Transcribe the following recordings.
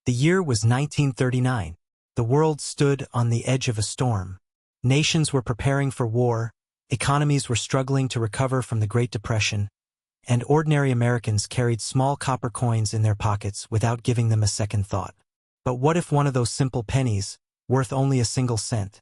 The year was 1939. The world stood on the edge of a storm. Nations were preparing for war, economies were struggling to recover from the Great Depression, and ordinary Americans carried small copper coins in their pockets without giving them a second thought. But what if one of those simple pennies, worth only a single cent,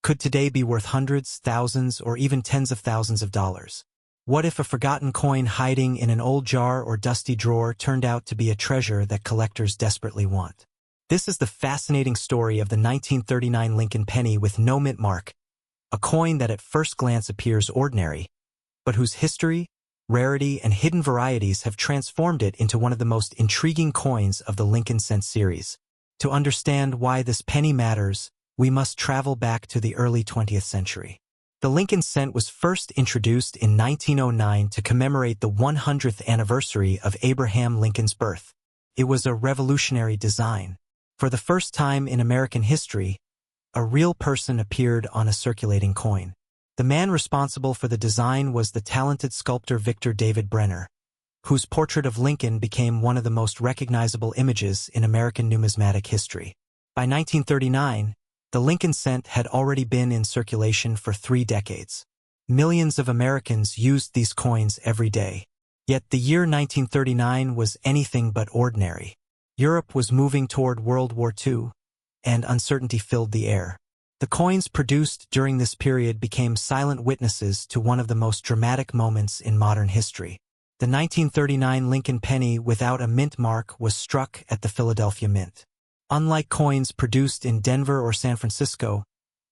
could today be worth hundreds, thousands, or even tens of thousands of dollars? What if a forgotten coin hiding in an old jar or dusty drawer turned out to be a treasure that collectors desperately want? This is the fascinating story of the 1939 Lincoln penny with no mint mark, a coin that at first glance appears ordinary, but whose history, rarity, and hidden varieties have transformed it into one of the most intriguing coins of the Lincoln cent series. To understand why this penny matters, we must travel back to the early 20th century. The Lincoln cent was first introduced in 1909 to commemorate the 100th anniversary of Abraham Lincoln's birth. It was a revolutionary design. For the first time in American history, a real person appeared on a circulating coin. The man responsible for the design was the talented sculptor Victor David Brenner, whose portrait of Lincoln became one of the most recognizable images in American numismatic history. By 1939, the Lincoln cent had already been in circulation for 3 decades. Millions of Americans used these coins every day. Yet the year 1939 was anything but ordinary. Europe was moving toward World War II, and uncertainty filled the air. The coins produced during this period became silent witnesses to one of the most dramatic moments in modern history. The 1939 Lincoln penny without a mint mark was struck at the Philadelphia Mint. Unlike coins produced in Denver or San Francisco,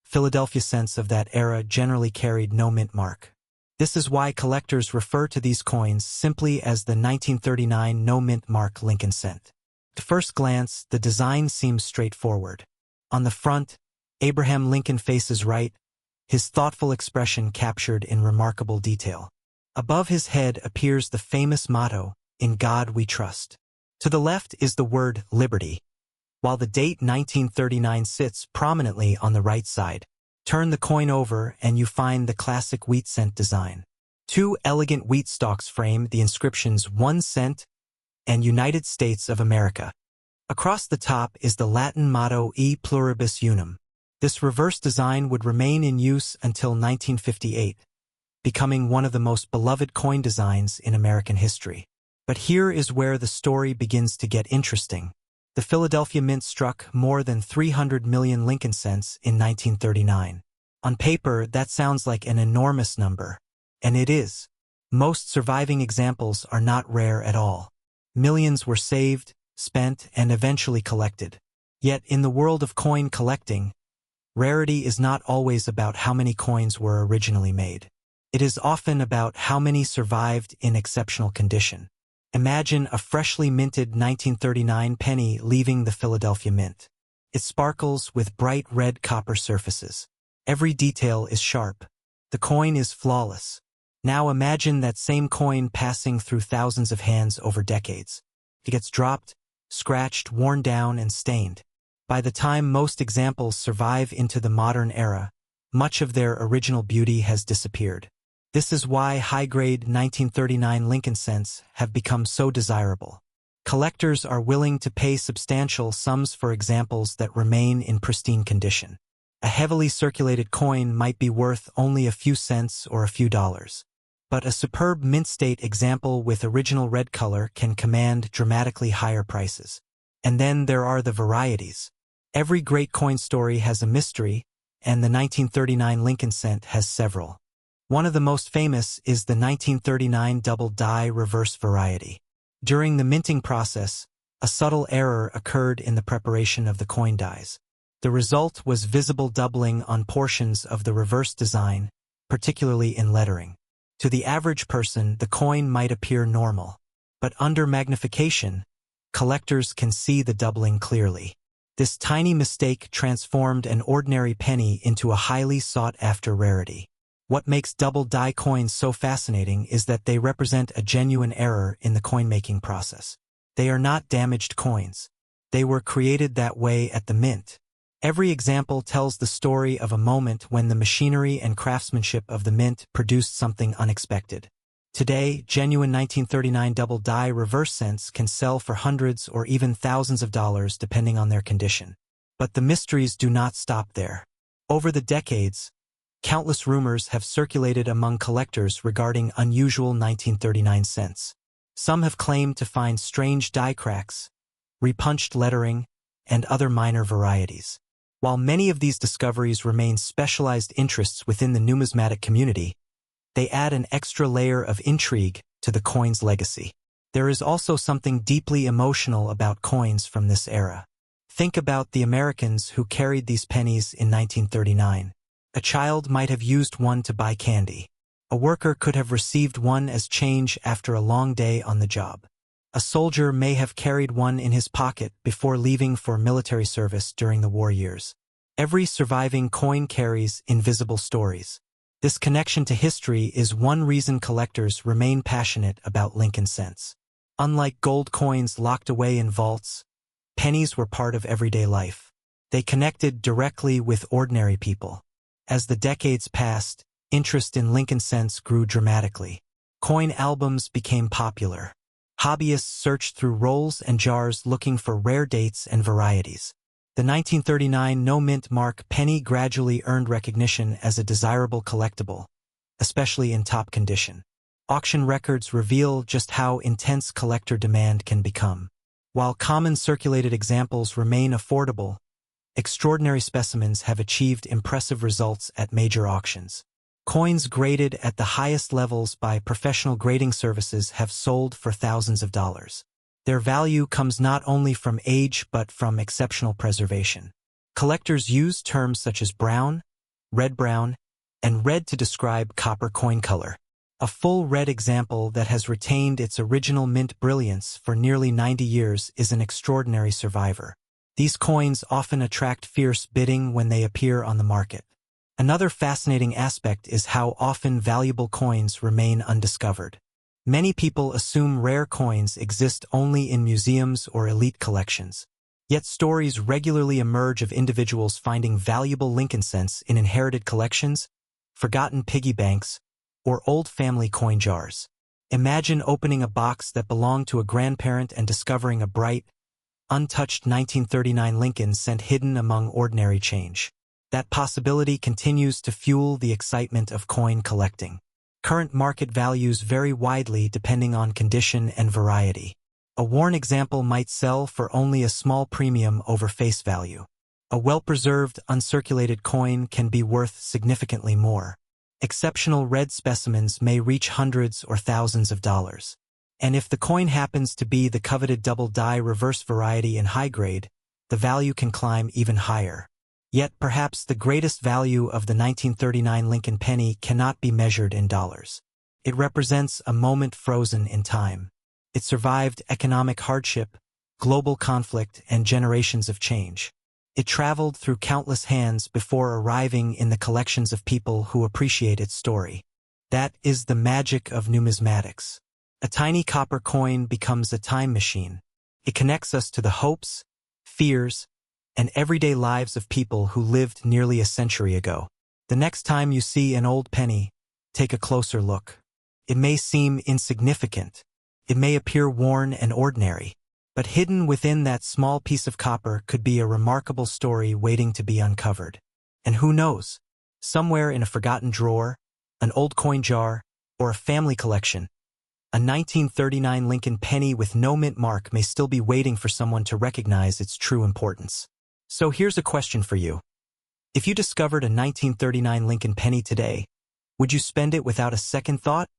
Philadelphia cents of that era generally carried no mint mark. This is why collectors refer to these coins simply as the 1939 no mint mark Lincoln cent. At first glance, the design seems straightforward. On the front, Abraham Lincoln faces right, his thoughtful expression captured in remarkable detail. Above his head appears the famous motto, "In God We Trust." To the left is the word liberty, while the date 1939 sits prominently on the right side. Turn the coin over and you find the classic wheat cent design. 2 elegant wheat stalks frame the inscriptions 1 cent and United States of America. Across the top is the Latin motto E pluribus unum. This reverse design would remain in use until 1958, becoming one of the most beloved coin designs in American history. But here is where the story begins to get interesting. The Philadelphia Mint struck more than 300 million Lincoln cents in 1939. On paper, that sounds like an enormous number. And it is. Most surviving examples are not rare at all. Millions were saved, spent, and eventually collected. Yet in the world of coin collecting, rarity is not always about how many coins were originally made. It is often about how many survived in exceptional condition. Imagine a freshly minted 1939 penny leaving the Philadelphia Mint. It sparkles with bright red copper surfaces. Every detail is sharp. The coin is flawless. Now imagine that same coin passing through thousands of hands over decades. It gets dropped, scratched, worn down, and stained. By the time most examples survive into the modern era, much of their original beauty has disappeared. This is why high-grade 1939 Lincoln cents have become so desirable. Collectors are willing to pay substantial sums for examples that remain in pristine condition. A heavily circulated coin might be worth only a few cents or a few dollars. But a superb mint-state example with original red color can command dramatically higher prices. And then there are the varieties. Every great coin story has a mystery, and the 1939 Lincoln cent has several. One of the most famous is the 1939 double die reverse variety. During the minting process, a subtle error occurred in the preparation of the coin dies. The result was visible doubling on portions of the reverse design, particularly in lettering. To the average person, the coin might appear normal, but under magnification, collectors can see the doubling clearly. This tiny mistake transformed an ordinary penny into a highly sought-after rarity. What makes double die coins so fascinating is that they represent a genuine error in the coin-making process. They are not damaged coins. They were created that way at the mint. Every example tells the story of a moment when the machinery and craftsmanship of the mint produced something unexpected. Today, genuine 1939 double die reverse cents can sell for hundreds or even thousands of dollars depending on their condition. But the mysteries do not stop there. Over the decades, countless rumors have circulated among collectors regarding unusual 1939 cents. Some have claimed to find strange die cracks, repunched lettering, and other minor varieties. While many of these discoveries remain specialized interests within the numismatic community, they add an extra layer of intrigue to the coin's legacy. There is also something deeply emotional about coins from this era. Think about the Americans who carried these pennies in 1939. A child might have used one to buy candy. A worker could have received one as change after a long day on the job. A soldier may have carried one in his pocket before leaving for military service during the war years. Every surviving coin carries invisible stories. This connection to history is one reason collectors remain passionate about Lincoln cents. Unlike gold coins locked away in vaults, pennies were part of everyday life. They connected directly with ordinary people. As the decades passed, interest in Lincoln cents grew dramatically. Coin albums became popular. Hobbyists searched through rolls and jars looking for rare dates and varieties. The 1939 no-mint mark penny gradually earned recognition as a desirable collectible, especially in top condition. Auction records reveal just how intense collector demand can become. While common circulated examples remain affordable, extraordinary specimens have achieved impressive results at major auctions. Coins graded at the highest levels by professional grading services have sold for thousands of dollars. Their value comes not only from age but from exceptional preservation. Collectors use terms such as brown, and red to describe copper coin color. A full red example that has retained its original mint brilliance for nearly 90 years is an extraordinary survivor. These coins often attract fierce bidding when they appear on the market. Another fascinating aspect is how often valuable coins remain undiscovered. Many people assume rare coins exist only in museums or elite collections. Yet stories regularly emerge of individuals finding valuable Lincoln cents in inherited collections, forgotten piggy banks, or old family coin jars. Imagine opening a box that belonged to a grandparent and discovering a bright, untouched 1939 Lincoln cent hidden among ordinary change. That possibility continues to fuel the excitement of coin collecting. Current market values vary widely depending on condition and variety. A worn example might sell for only a small premium over face value. A well-preserved, uncirculated coin can be worth significantly more. Exceptional red specimens may reach hundreds or thousands of dollars. And if the coin happens to be the coveted double die reverse variety in high grade, the value can climb even higher. Yet perhaps the greatest value of the 1939 Lincoln penny cannot be measured in dollars. It represents a moment frozen in time. It survived economic hardship, global conflict, and generations of change. It traveled through countless hands before arriving in the collections of people who appreciate its story. That is the magic of numismatics. A tiny copper coin becomes a time machine. It connects us to the hopes, fears, and everyday lives of people who lived nearly a century ago. The next time you see an old penny, take a closer look. It may seem insignificant. It may appear worn and ordinary. But hidden within that small piece of copper could be a remarkable story waiting to be uncovered. And who knows? Somewhere in a forgotten drawer, an old coin jar, or a family collection, a 1939 Lincoln penny with no mint mark may still be waiting for someone to recognize its true importance. So here's a question for you. If you discovered a 1939 Lincoln penny today, would you spend it without a second thought?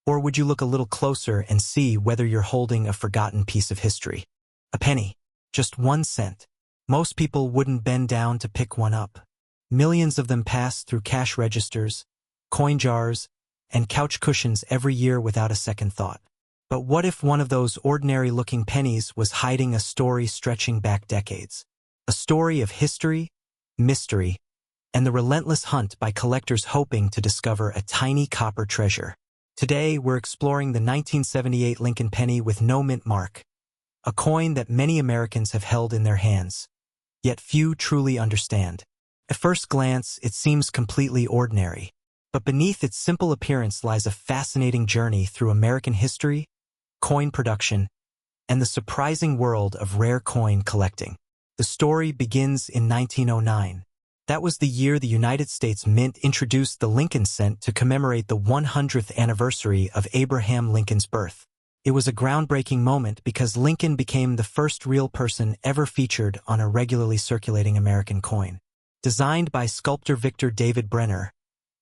Or would you look a little closer and see whether you're holding a forgotten piece of history? A penny, just 1 cent. Most people wouldn't bend down to pick one up. Millions of them pass through cash registers, coin jars, and couch cushions every year without a second thought. But what if one of those ordinary-looking pennies was hiding a story stretching back decades? A story of history, mystery, and the relentless hunt by collectors hoping to discover a tiny copper treasure. Today, we're exploring the 1978 Lincoln penny with no mint mark, a coin that many Americans have held in their hands, yet few truly understand. At first glance, it seems completely ordinary. But beneath its simple appearance lies a fascinating journey through American history, coin production, and the surprising world of rare coin collecting. The story begins in 1909. That was the year the United States Mint introduced the Lincoln cent to commemorate the 100th anniversary of Abraham Lincoln's birth. It was a groundbreaking moment because Lincoln became the first real person ever featured on a regularly circulating American coin. Designed by sculptor Victor David Brenner,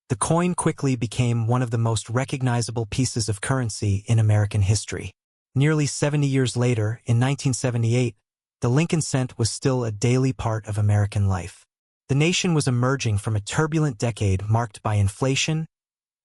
the coin quickly became one of the most recognizable pieces of currency in American history. Nearly 70 years later, in 1978, the Lincoln cent was still a daily part of American life. The nation was emerging from a turbulent decade marked by inflation,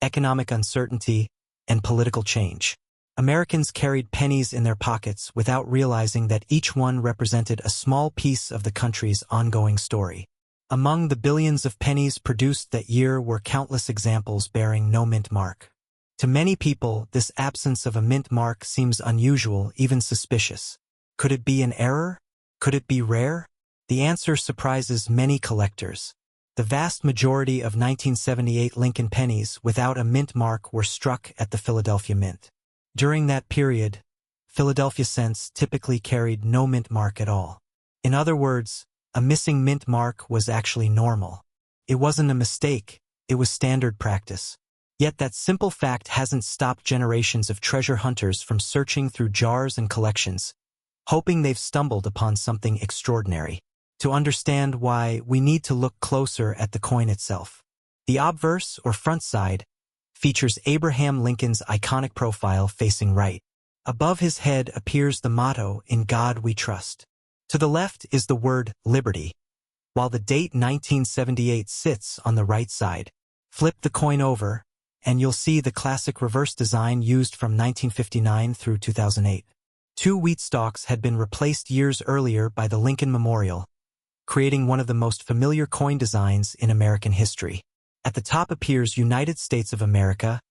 economic uncertainty, and political change. Americans carried pennies in their pockets without realizing that each one represented a small piece of the country's ongoing story. Among the billions of pennies produced that year were countless examples bearing no mint mark. To many people, this absence of a mint mark seems unusual, even suspicious. Could it be an error? Could it be rare? The answer surprises many collectors. The vast majority of 1978 Lincoln pennies without a mint mark were struck at the Philadelphia Mint. During that period, Philadelphia cents typically carried no mint mark at all. In other words, a missing mint mark was actually normal. It wasn't a mistake, it was standard practice. Yet that simple fact hasn't stopped generations of treasure hunters from searching through jars and collections, hoping they've stumbled upon something extraordinary. To understand why, we need to look closer at the coin itself. The obverse, or front side, features Abraham Lincoln's iconic profile facing right. Above his head appears the motto, "In God We Trust." To the left is the word "Liberty," while the date 1978 sits on the right side. Flip the coin over, and you'll see the classic reverse design used from 1959 through 2008. Two wheat stalks had been replaced years earlier by the Lincoln Memorial, creating one of the most familiar coin designs in American history. At the top appears United States of America,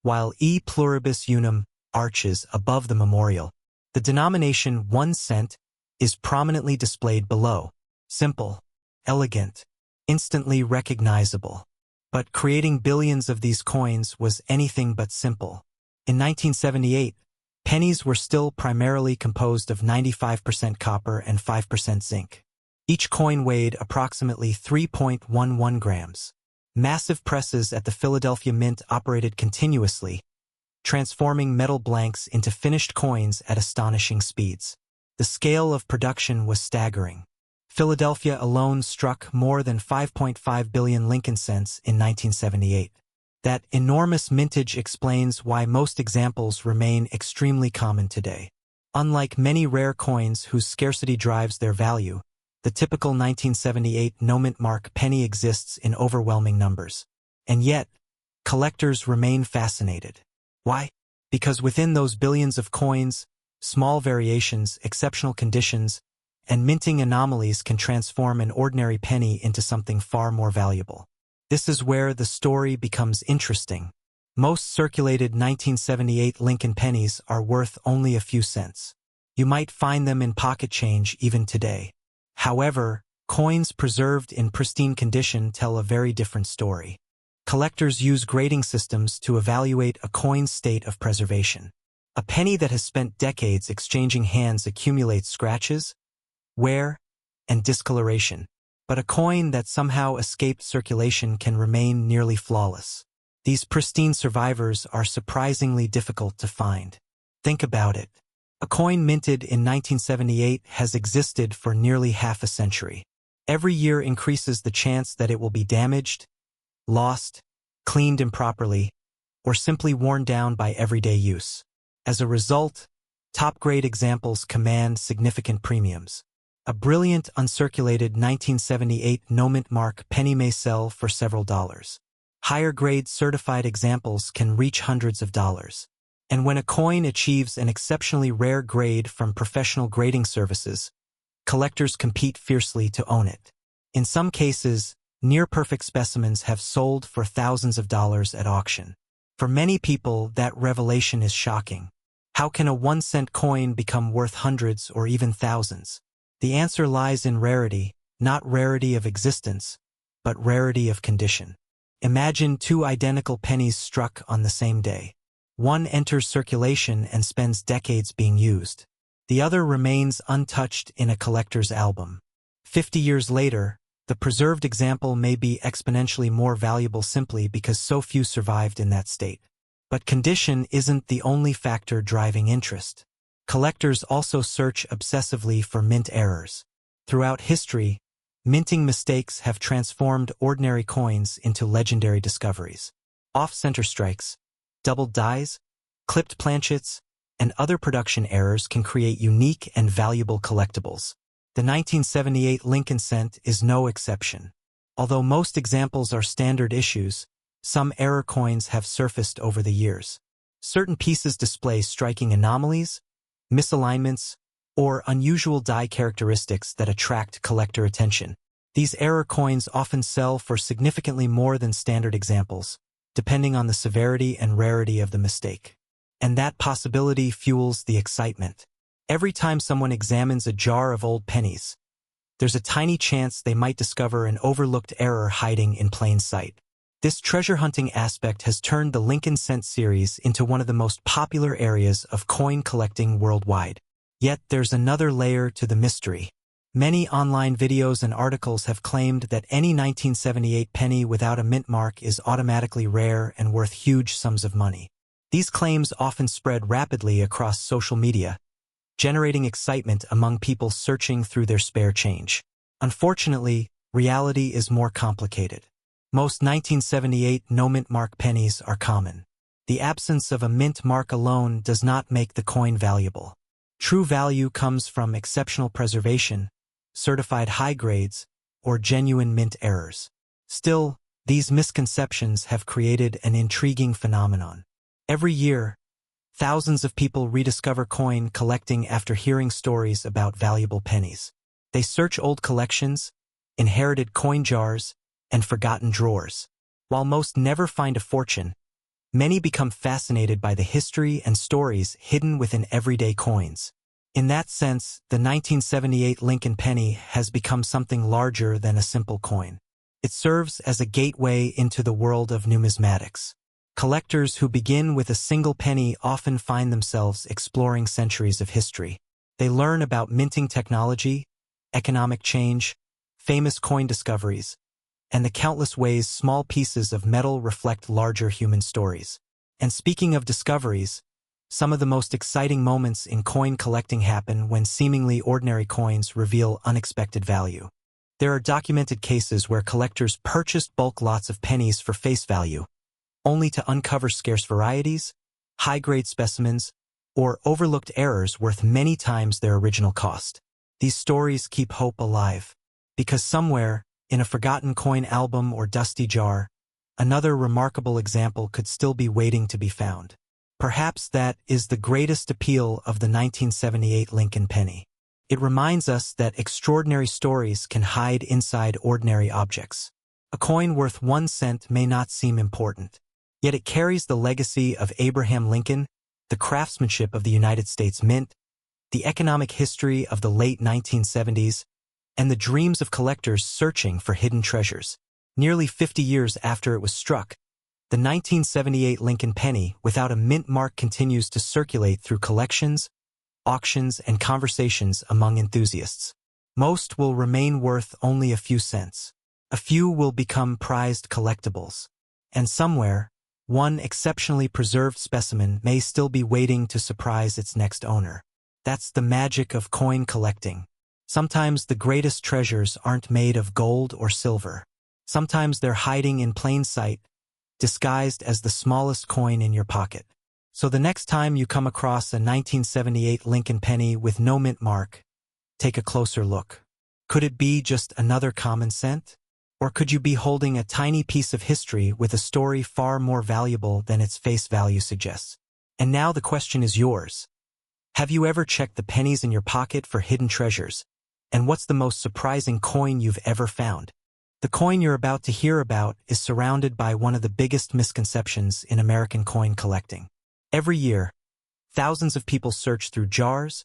while E pluribus unum arches above the memorial. The denomination 1 cent is prominently displayed below. Simple, elegant, instantly recognizable. But creating billions of these coins was anything but simple. In 1978, pennies were still primarily composed of 95% copper and 5% zinc. Each coin weighed approximately 3.11 grams. Massive presses at the Philadelphia Mint operated continuously, transforming metal blanks into finished coins at astonishing speeds. The scale of production was staggering. Philadelphia alone struck more than 5.5 billion Lincoln cents in 1978. That enormous mintage explains why most examples remain extremely common today. Unlike many rare coins whose scarcity drives their value, the typical 1978 no-mint mark penny exists in overwhelming numbers. And yet, collectors remain fascinated. Why? Because within those billions of coins, small variations, exceptional conditions, and minting anomalies can transform an ordinary penny into something far more valuable. This is where the story becomes interesting. Most circulated 1978 Lincoln pennies are worth only a few cents. You might find them in pocket change even today. However, coins preserved in pristine condition tell a very different story. Collectors use grading systems to evaluate a coin's state of preservation. A penny that has spent decades exchanging hands accumulates scratches, wear, and discoloration. But a coin that somehow escaped circulation can remain nearly flawless. These pristine survivors are surprisingly difficult to find. Think about it. A coin minted in 1978 has existed for nearly half a century. Every year increases the chance that it will be damaged, lost, cleaned improperly, or simply worn down by everyday use. As a result, top-grade examples command significant premiums. A brilliant, uncirculated 1978 no-mint mark penny may sell for several dollars. Higher-grade certified examples can reach hundreds of dollars. And when a coin achieves an exceptionally rare grade from professional grading services, collectors compete fiercely to own it. In some cases, near-perfect specimens have sold for thousands of dollars at auction. For many people, that revelation is shocking. How can a 1-cent coin become worth hundreds or even thousands? The answer lies in rarity, not rarity of existence, but rarity of condition. Imagine two identical pennies struck on the same day. One enters circulation and spends decades being used. The other remains untouched in a collector's album. 50 years later, the preserved example may be exponentially more valuable simply because so few survived in that state. But condition isn't the only factor driving interest. Collectors also search obsessively for mint errors. Throughout history, minting mistakes have transformed ordinary coins into legendary discoveries. Off-center strikes, doubled dies, clipped planchets, and other production errors can create unique and valuable collectibles. The 1978 Lincoln cent is no exception. Although most examples are standard issues, some error coins have surfaced over the years. Certain pieces display striking anomalies, misalignments, or unusual die characteristics that attract collector attention. These error coins often sell for significantly more than standard examples, depending on the severity and rarity of the mistake. And that possibility fuels the excitement. Every time someone examines a jar of old pennies, there's a tiny chance they might discover an overlooked error hiding in plain sight. This treasure hunting aspect has turned the Lincoln cent series into one of the most popular areas of coin collecting worldwide. Yet there's another layer to the mystery. Many online videos and articles have claimed that any 1978 penny without a mint mark is automatically rare and worth huge sums of money. These claims often spread rapidly across social media, generating excitement among people searching through their spare change. Unfortunately, reality is more complicated. Most 1978 no-mint mark pennies are common. The absence of a mint mark alone does not make the coin valuable. True value comes from exceptional preservation, certified high grades, or genuine mint errors. Still, these misconceptions have created an intriguing phenomenon. Every year, thousands of people rediscover coin collecting after hearing stories about valuable pennies. They search old collections, inherited coin jars, and forgotten drawers. While most never find a fortune, many become fascinated by the history and stories hidden within everyday coins. In that sense, the 1978 Lincoln penny has become something larger than a simple coin. It serves as a gateway into the world of numismatics. Collectors who begin with a single penny often find themselves exploring centuries of history. They learn about minting technology, economic change, famous coin discoveries, and the countless ways small pieces of metal reflect larger human stories. And speaking of discoveries, some of the most exciting moments in coin collecting happen when seemingly ordinary coins reveal unexpected value. There are documented cases where collectors purchased bulk lots of pennies for face value, only to uncover scarce varieties, high-grade specimens, or overlooked errors worth many times their original cost. These stories keep hope alive, because somewhere, in a forgotten coin album or dusty jar, another remarkable example could still be waiting to be found. Perhaps that is the greatest appeal of the 1978 Lincoln penny. It reminds us that extraordinary stories can hide inside ordinary objects. A coin worth 1 cent may not seem important, yet it carries the legacy of Abraham Lincoln, the craftsmanship of the United States Mint, the economic history of the late 1970s, and the dreams of collectors searching for hidden treasures. Nearly 50 years after it was struck, the 1978 Lincoln penny without a mint mark continues to circulate through collections, auctions, and conversations among enthusiasts. Most will remain worth only a few cents. A few will become prized collectibles. And somewhere, one exceptionally preserved specimen may still be waiting to surprise its next owner. That's the magic of coin collecting. Sometimes the greatest treasures aren't made of gold or silver. Sometimes they're hiding in plain sight, disguised as the smallest coin in your pocket. So the next time you come across a 1978 Lincoln penny with no mint mark, take a closer look. Could it be just another common cent? Or could you be holding a tiny piece of history with a story far more valuable than its face value suggests? And now the question is yours. Have you ever checked the pennies in your pocket for hidden treasures? And what's the most surprising coin you've ever found? The coin you're about to hear about is surrounded by one of the biggest misconceptions in American coin collecting. Every year, thousands of people search through jars,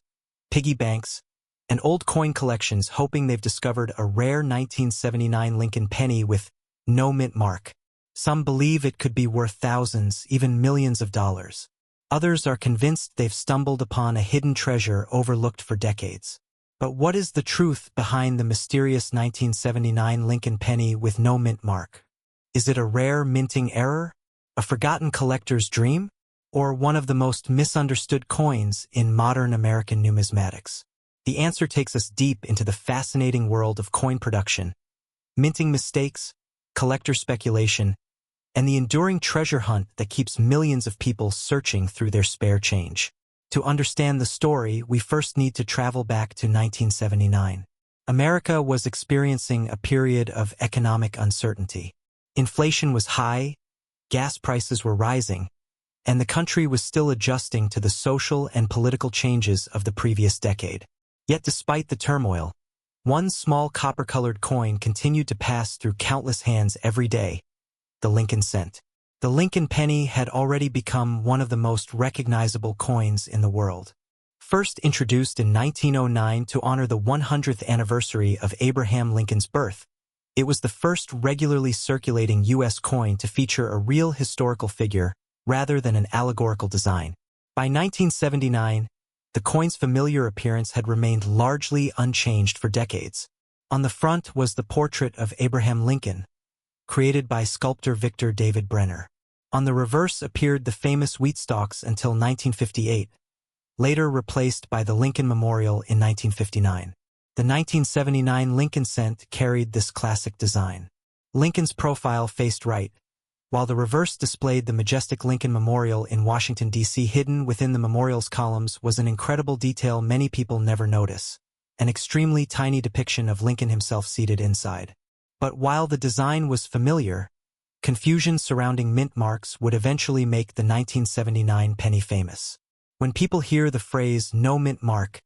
piggy banks, and old coin collections hoping they've discovered a rare 1979 Lincoln penny with no mint mark. Some believe it could be worth thousands, even millions of dollars. Others are convinced they've stumbled upon a hidden treasure overlooked for decades. But what is the truth behind the mysterious 1979 Lincoln penny with no mint mark? Is it a rare minting error? A forgotten collector's dream? Or one of the most misunderstood coins in modern American numismatics? The answer takes us deep into the fascinating world of coin production, minting mistakes, collector speculation, and the enduring treasure hunt that keeps millions of people searching through their spare change. To understand the story, we first need to travel back to 1979. America was experiencing a period of economic uncertainty. Inflation was high, gas prices were rising, and the country was still adjusting to the social and political changes of the previous decade. Yet despite the turmoil, one small copper-colored coin continued to pass through countless hands every day: the Lincoln cent. The Lincoln penny had already become one of the most recognizable coins in the world. First introduced in 1909 to honor the 100th anniversary of Abraham Lincoln's birth, it was the first regularly circulating U.S. coin to feature a real historical figure rather than an allegorical design. By 1979, the coin's familiar appearance had remained largely unchanged for decades. On the front was the portrait of Abraham Lincoln, created by sculptor Victor David Brenner. On the reverse appeared the famous wheat stalks until 1958, later replaced by the Lincoln Memorial in 1959. The 1979 Lincoln cent carried this classic design. Lincoln's profile faced right, while the reverse displayed the majestic Lincoln Memorial in Washington, D.C. Hidden within the memorial's columns was an incredible detail many people never notice: an extremely tiny depiction of Lincoln himself seated inside. But while the design was familiar, confusion surrounding mint marks would eventually make the 1979 penny famous. When people hear the phrase "no mint mark,"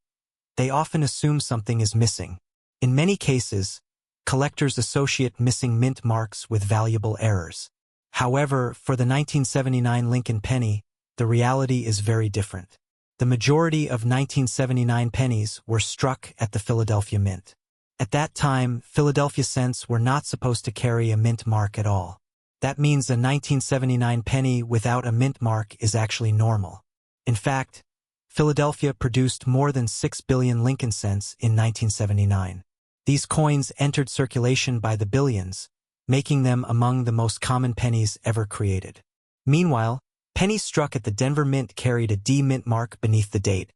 they often assume something is missing. In many cases, collectors associate missing mint marks with valuable errors. However, for the 1979 Lincoln penny, the reality is very different. The majority of 1979 pennies were struck at the Philadelphia Mint. At that time, Philadelphia cents were not supposed to carry a mint mark at all. That means a 1979 penny without a mint mark is actually normal. In fact, Philadelphia produced more than 6 billion Lincoln cents in 1979. These coins entered circulation by the billions, making them among the most common pennies ever created. Meanwhile, pennies struck at the Denver Mint carried a D mint mark beneath the date,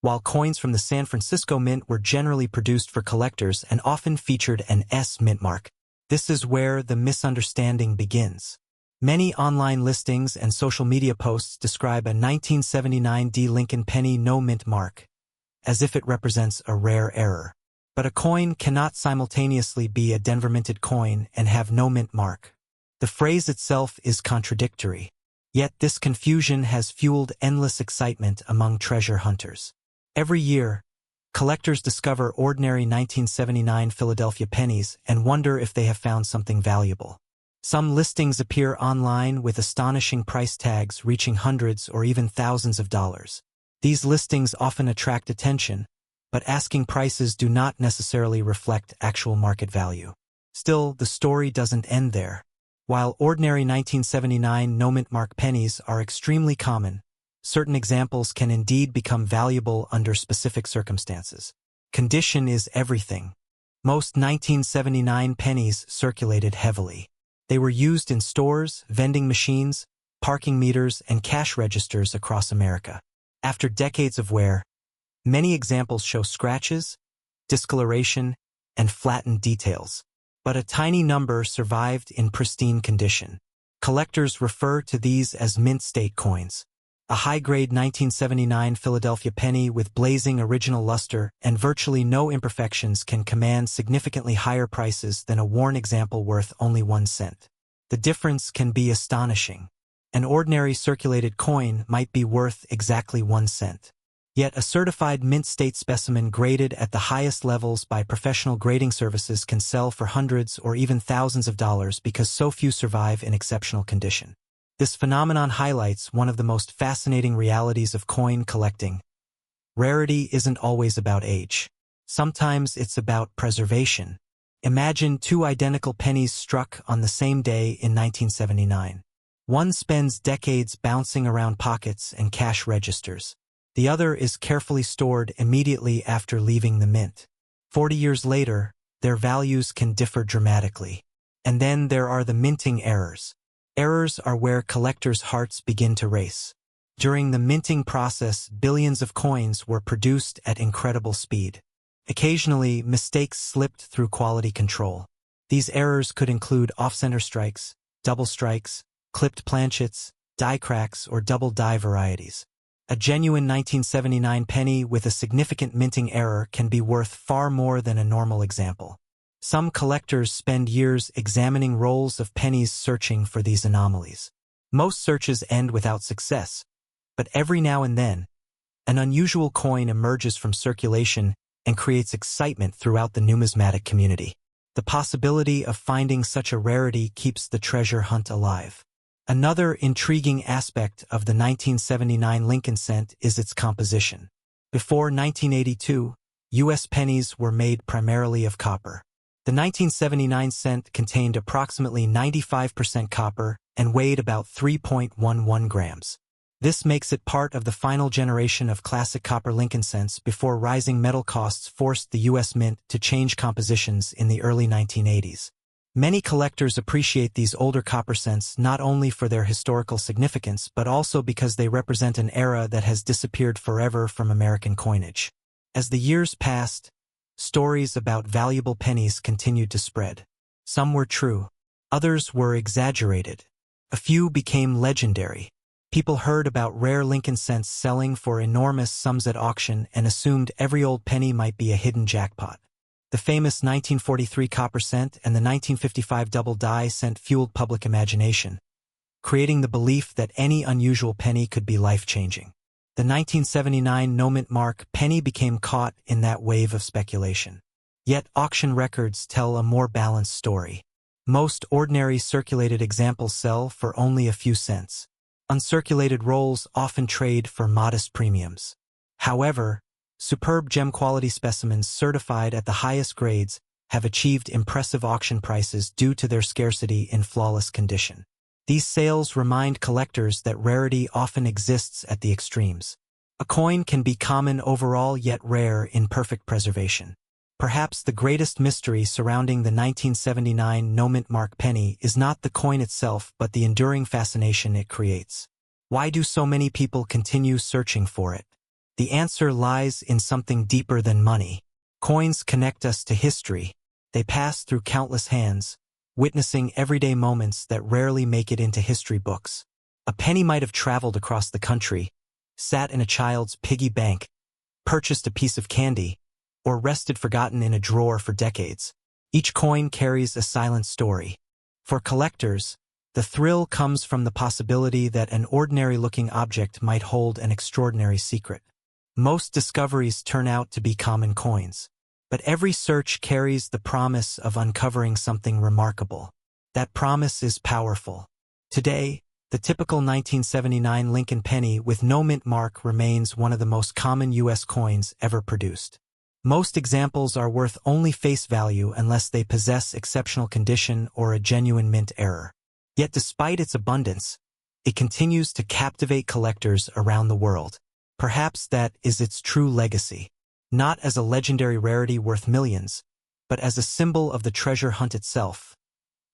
while coins from the San Francisco Mint were generally produced for collectors and often featured an S mint mark. This is where the misunderstanding begins. Many online listings and social media posts describe a 1979 D Lincoln penny no mint mark, as if it represents a rare error. But a coin cannot simultaneously be a Denver minted coin and have no mint mark. The phrase itself is contradictory. Yet this confusion has fueled endless excitement among treasure hunters. Every year, collectors discover ordinary 1979 Philadelphia pennies and wonder if they have found something valuable. Some listings appear online with astonishing price tags reaching hundreds or even thousands of dollars. These listings often attract attention, but asking prices do not necessarily reflect actual market value. Still, the story doesn't end there. While ordinary 1979 no-mint mark pennies are extremely common, certain examples can indeed become valuable under specific circumstances. Condition is everything. Most 1979 pennies circulated heavily. They were used in stores, vending machines, parking meters, and cash registers across America. After decades of wear, many examples show scratches, discoloration, and flattened details. But a tiny number survived in pristine condition. Collectors refer to these as mint state coins. A high-grade 1979 Philadelphia penny with blazing original luster and virtually no imperfections can command significantly higher prices than a worn example worth only 1 cent. The difference can be astonishing. An ordinary circulated coin might be worth exactly 1 cent. Yet a certified mint state specimen graded at the highest levels by professional grading services can sell for hundreds or even thousands of dollars because so few survive in exceptional condition. This phenomenon highlights one of the most fascinating realities of coin collecting. Rarity isn't always about age. Sometimes it's about preservation. Imagine two identical pennies struck on the same day in 1979. One spends decades bouncing around pockets and cash registers. The other is carefully stored immediately after leaving the mint. 40 years later, their values can differ dramatically. And then there are the minting errors. Errors are where collectors' hearts begin to race. During the minting process, billions of coins were produced at incredible speed. Occasionally, mistakes slipped through quality control. These errors could include off-center strikes, double strikes, clipped planchets, die cracks, or double die varieties. A genuine 1979 penny with a significant minting error can be worth far more than a normal example. Some collectors spend years examining rolls of pennies searching for these anomalies. Most searches end without success, but every now and then, an unusual coin emerges from circulation and creates excitement throughout the numismatic community. The possibility of finding such a rarity keeps the treasure hunt alive. Another intriguing aspect of the 1979 Lincoln cent is its composition. Before 1982, U.S. pennies were made primarily of copper. The 1979 cent contained approximately 95% copper and weighed about 3.11 grams. This makes it part of the final generation of classic copper Lincoln cents before rising metal costs forced the U.S. Mint to change compositions in the early 1980s. Many collectors appreciate these older copper cents not only for their historical significance but also because they represent an era that has disappeared forever from American coinage. As the years passed, stories about valuable pennies continued to spread. Some were true, others were exaggerated. A few became legendary. People heard about rare Lincoln cents selling for enormous sums at auction and assumed every old penny might be a hidden jackpot. The famous 1943 copper cent and the 1955 double die cent fueled public imagination, creating the belief that any unusual penny could be life-changing. The 1979 no-mint mark penny became caught in that wave of speculation. Yet auction records tell a more balanced story. Most ordinary circulated examples sell for only a few cents. Uncirculated rolls often trade for modest premiums. However, superb gem-quality specimens certified at the highest grades have achieved impressive auction prices due to their scarcity in flawless condition. These sales remind collectors that rarity often exists at the extremes. A coin can be common overall yet rare in perfect preservation. Perhaps the greatest mystery surrounding the 1979 no-mint mark penny is not the coin itself but the enduring fascination it creates. Why do so many people continue searching for it? The answer lies in something deeper than money. Coins connect us to history. They pass through countless hands, witnessing everyday moments that rarely make it into history books. A penny might have traveled across the country, sat in a child's piggy bank, purchased a piece of candy, or rested forgotten in a drawer for decades. Each coin carries a silent story. For collectors, the thrill comes from the possibility that an ordinary-looking object might hold an extraordinary secret. Most discoveries turn out to be common coins, but every search carries the promise of uncovering something remarkable. That promise is powerful. Today, the typical 1979 Lincoln penny with no mint mark remains one of the most common U.S. coins ever produced. Most examples are worth only face value unless they possess exceptional condition or a genuine mint error. Yet despite its abundance, it continues to captivate collectors around the world. Perhaps that is its true legacy, not as a legendary rarity worth millions, but as a symbol of the treasure hunt itself,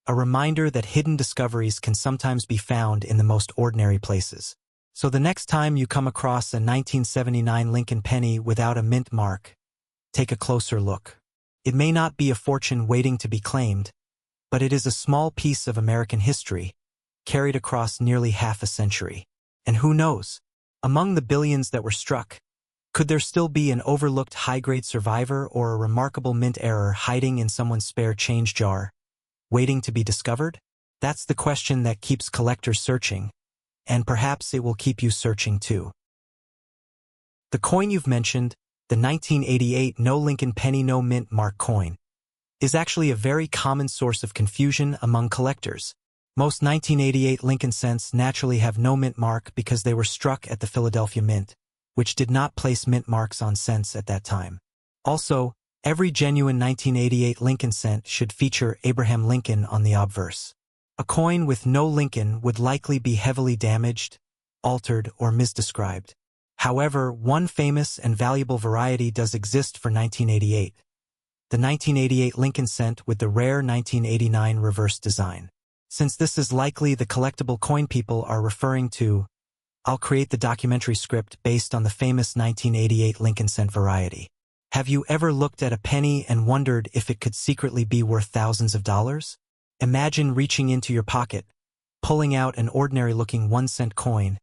a reminder that hidden discoveries can sometimes be found in the most ordinary places. So the next time you come across a 1979 Lincoln penny without a mint mark, take a closer look. It may not be a fortune waiting to be claimed, but it is a small piece of American history, carried across nearly half a century. And who knows? Among the billions that were struck, could there still be an overlooked high-grade survivor or a remarkable mint error hiding in someone's spare change jar, waiting to be discovered? That's the question that keeps collectors searching, and perhaps it will keep you searching too. The coin you've mentioned, the 1988 no Lincoln penny no mint mark coin, is actually a very common source of confusion among collectors. Most 1988 Lincoln cents naturally have no mint mark because they were struck at the Philadelphia Mint, which did not place mint marks on cents at that time. Also, Every genuine 1988 Lincoln cent should feature Abraham Lincoln on the obverse. A coin with no Lincoln would likely be heavily damaged, altered, or misdescribed. However, one famous and valuable variety does exist for 1988. The 1988 Lincoln cent with the rare 1989 reverse design. Since this is likely the collectible coin people are referring to, I'll create the documentary script based on the famous 1988 Lincoln cent variety. Have you ever looked at a penny and wondered if it could secretly be worth thousands of dollars? Imagine reaching into your pocket, pulling out an ordinary-looking 1-cent coin,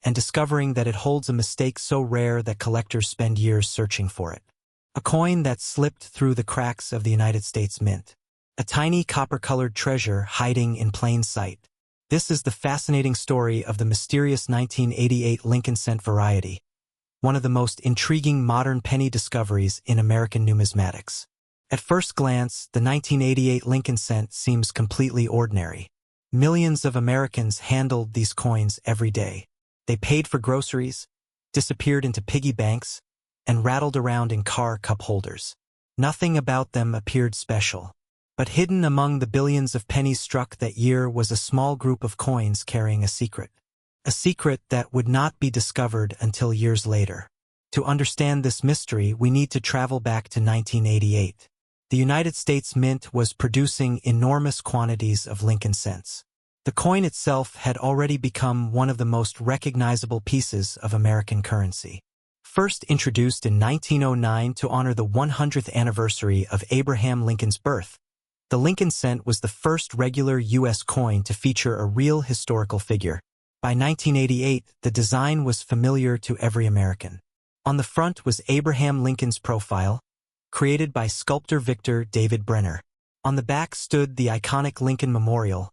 and discovering that it holds a mistake so rare that collectors spend years searching for it. A coin that slipped through the cracks of the United States Mint. A tiny copper-colored treasure hiding in plain sight. This is the fascinating story of the mysterious 1988 Lincoln cent variety, one of the most intriguing modern penny discoveries in American numismatics. At first glance, the 1988 Lincoln cent seems completely ordinary. Millions of Americans handled these coins every day. They paid for groceries, disappeared into piggy banks, and rattled around in car cup holders. Nothing about them appeared special. But hidden among the billions of pennies struck that year was a small group of coins carrying a secret. A secret that would not be discovered until years later. To understand this mystery, we need to travel back to 1988. The United States Mint was producing enormous quantities of Lincoln cents. The coin itself had already become one of the most recognizable pieces of American currency. First introduced in 1909 to honor the 100th anniversary of Abraham Lincoln's birth, the Lincoln cent was the first regular U.S. coin to feature a real historical figure. By 1988, the design was familiar to every American. On the front was Abraham Lincoln's profile, created by sculptor Victor David Brenner. On the back stood the iconic Lincoln Memorial,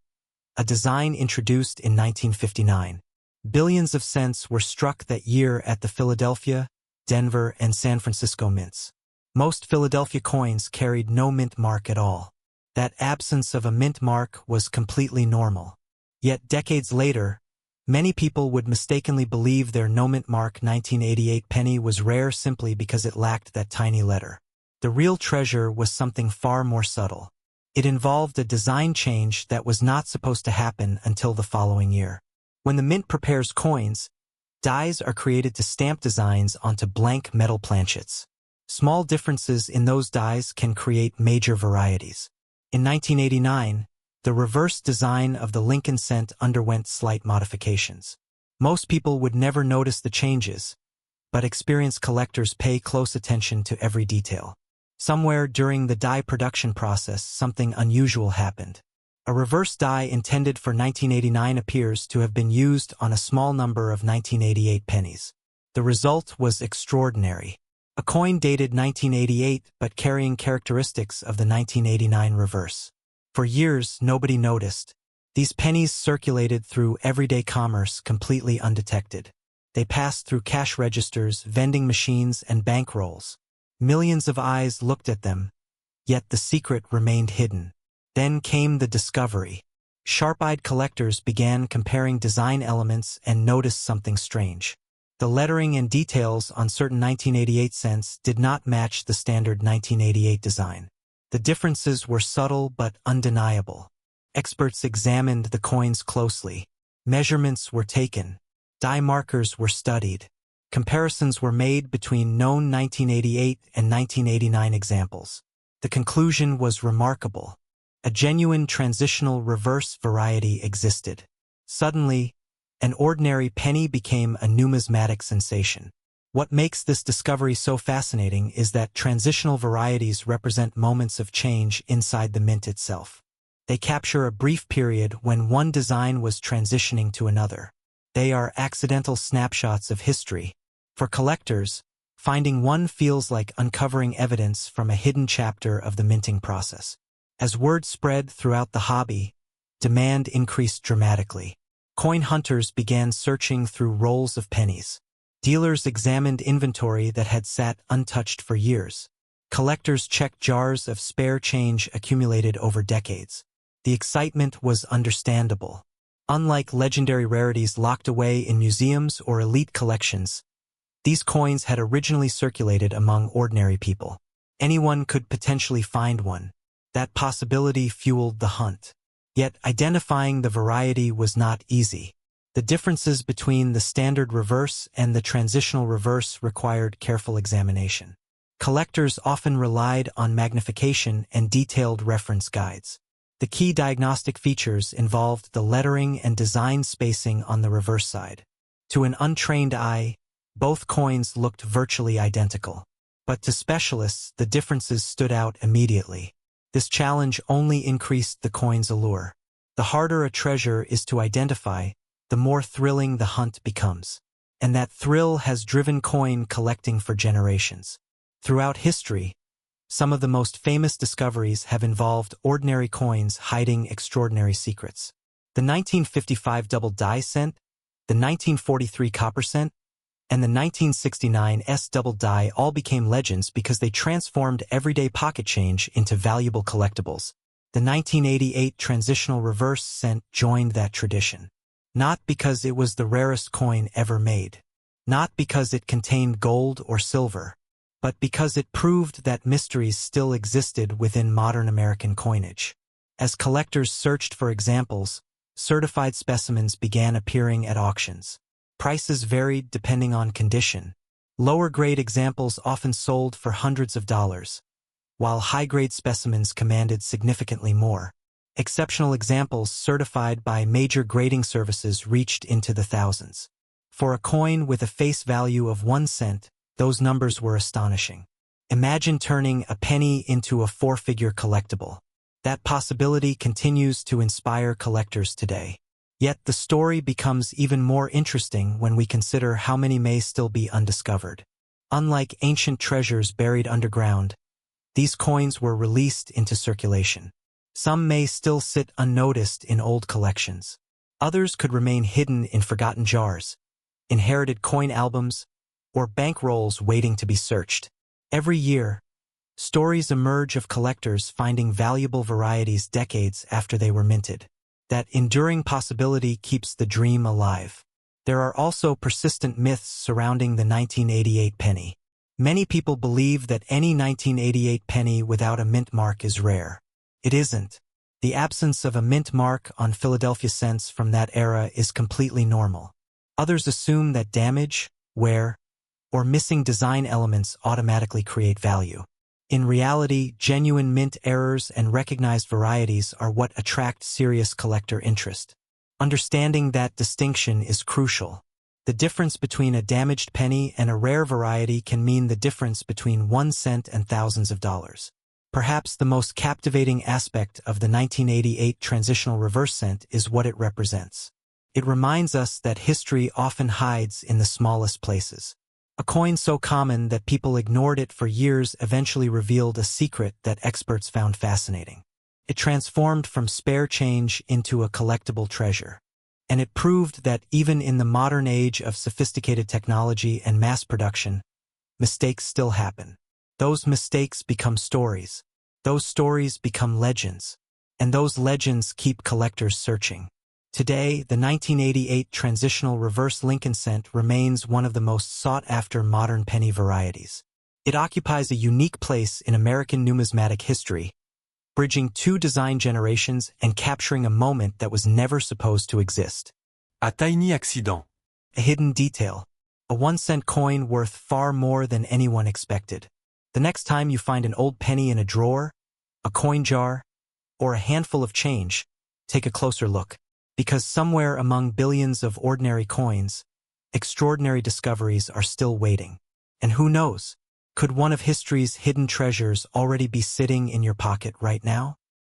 a design introduced in 1959. Billions of cents were struck that year at the Philadelphia, Denver, and San Francisco mints. Most Philadelphia coins carried no mint mark at all. That absence of a mint mark was completely normal. Yet decades later, many people would mistakenly believe their no mint mark 1988 penny was rare simply because it lacked that tiny letter. The real treasure was something far more subtle. It involved a design change that was not supposed to happen until the following year. When the mint prepares coins, dies are created to stamp designs onto blank metal planchets. Small differences in those dies can create major varieties. In 1989, the reverse design of the Lincoln cent underwent slight modifications. Most people would never notice the changes, but experienced collectors pay close attention to every detail. Somewhere during the die production process, something unusual happened. A reverse die intended for 1989 appears to have been used on a small number of 1988 pennies. The result was extraordinary. A coin dated 1988 but carrying characteristics of the 1989 reverse. For years, nobody noticed. These pennies circulated through everyday commerce completely undetected. They passed through cash registers, vending machines, and bank rolls. Millions of eyes looked at them, yet the secret remained hidden. Then came the discovery. Sharp-eyed collectors began comparing design elements and noticed something strange. The lettering and details on certain 1988 cents did not match the standard 1988 design. The differences were subtle but undeniable. Experts examined the coins closely. Measurements were taken. Die markers were studied. Comparisons were made between known 1988 and 1989 examples. The conclusion was remarkable. A genuine transitional reverse variety existed. Suddenly, an ordinary penny became a numismatic sensation. What makes this discovery so fascinating is that transitional varieties represent moments of change inside the mint itself. They capture a brief period when one design was transitioning to another. They are accidental snapshots of history. For collectors, finding one feels like uncovering evidence from a hidden chapter of the minting process. As word spread throughout the hobby, demand increased dramatically. Coin hunters began searching through rolls of pennies. Dealers examined inventory that had sat untouched for years. Collectors checked jars of spare change accumulated over decades. The excitement was understandable. Unlike legendary rarities locked away in museums or elite collections, these coins had originally circulated among ordinary people. Anyone could potentially find one. That possibility fueled the hunt. Yet identifying the variety was not easy. The differences between the standard reverse and the transitional reverse required careful examination. Collectors often relied on magnification and detailed reference guides. The key diagnostic features involved the lettering and design spacing on the reverse side. To an untrained eye, both coins looked virtually identical. But to specialists, the differences stood out immediately. This challenge only increased the coin's allure. The harder a treasure is to identify, the more thrilling the hunt becomes. And that thrill has driven coin collecting for generations. Throughout history, some of the most famous discoveries have involved ordinary coins hiding extraordinary secrets. The 1955 double die cent, the 1943 copper cent, and the 1969 double die all became legends because they transformed everyday pocket change into valuable collectibles. The 1988 transitional reverse cent joined that tradition. Not because it was the rarest coin ever made. Not because it contained gold or silver. But because it proved that mysteries still existed within modern American coinage. As collectors searched for examples, certified specimens began appearing at auctions. Prices varied depending on condition. Lower-grade examples often sold for hundreds of dollars, while high-grade specimens commanded significantly more. Exceptional examples certified by major grading services reached into the thousands. For a coin with a face value of 1 cent, those numbers were astonishing. Imagine turning a penny into a 4-figure collectible. That possibility continues to inspire collectors today. Yet the story becomes even more interesting when we consider how many may still be undiscovered. Unlike ancient treasures buried underground, these coins were released into circulation. Some may still sit unnoticed in old collections. Others could remain hidden in forgotten jars, inherited coin albums, or bankrolls waiting to be searched. Every year, stories emerge of collectors finding valuable varieties decades after they were minted. That enduring possibility keeps the dream alive. There are also persistent myths surrounding the 1988 penny. Many people believe that any 1988 penny without a mint mark is rare. It isn't. The absence of a mint mark on Philadelphia cents from that era is completely normal. Others assume that damage, wear, or missing design elements automatically create value. In reality, genuine mint errors and recognized varieties are what attract serious collector interest. Understanding that distinction is crucial. The difference between a damaged penny and a rare variety can mean the difference between 1 cent and thousands of dollars. Perhaps the most captivating aspect of the 1988 transitional reverse cent is what it represents. It reminds us that history often hides in the smallest places. A coin so common that people ignored it for years eventually revealed a secret that experts found fascinating. It transformed from spare change into a collectible treasure. And it proved that even in the modern age of sophisticated technology and mass production, mistakes still happen. Those mistakes become stories. Those stories become legends. And those legends keep collectors searching. Today, the 1988 transitional reverse Lincoln cent remains one of the most sought-after modern penny varieties. It occupies a unique place in American numismatic history, bridging 2 design generations and capturing a moment that was never supposed to exist. A tiny accident. A hidden detail. A 1-cent coin worth far more than anyone expected. The next time you find an old penny in a drawer, a coin jar, or a handful of change, take a closer look. Because somewhere among billions of ordinary coins, extraordinary discoveries are still waiting. And who knows, could one of history's hidden treasures already be sitting in your pocket right now?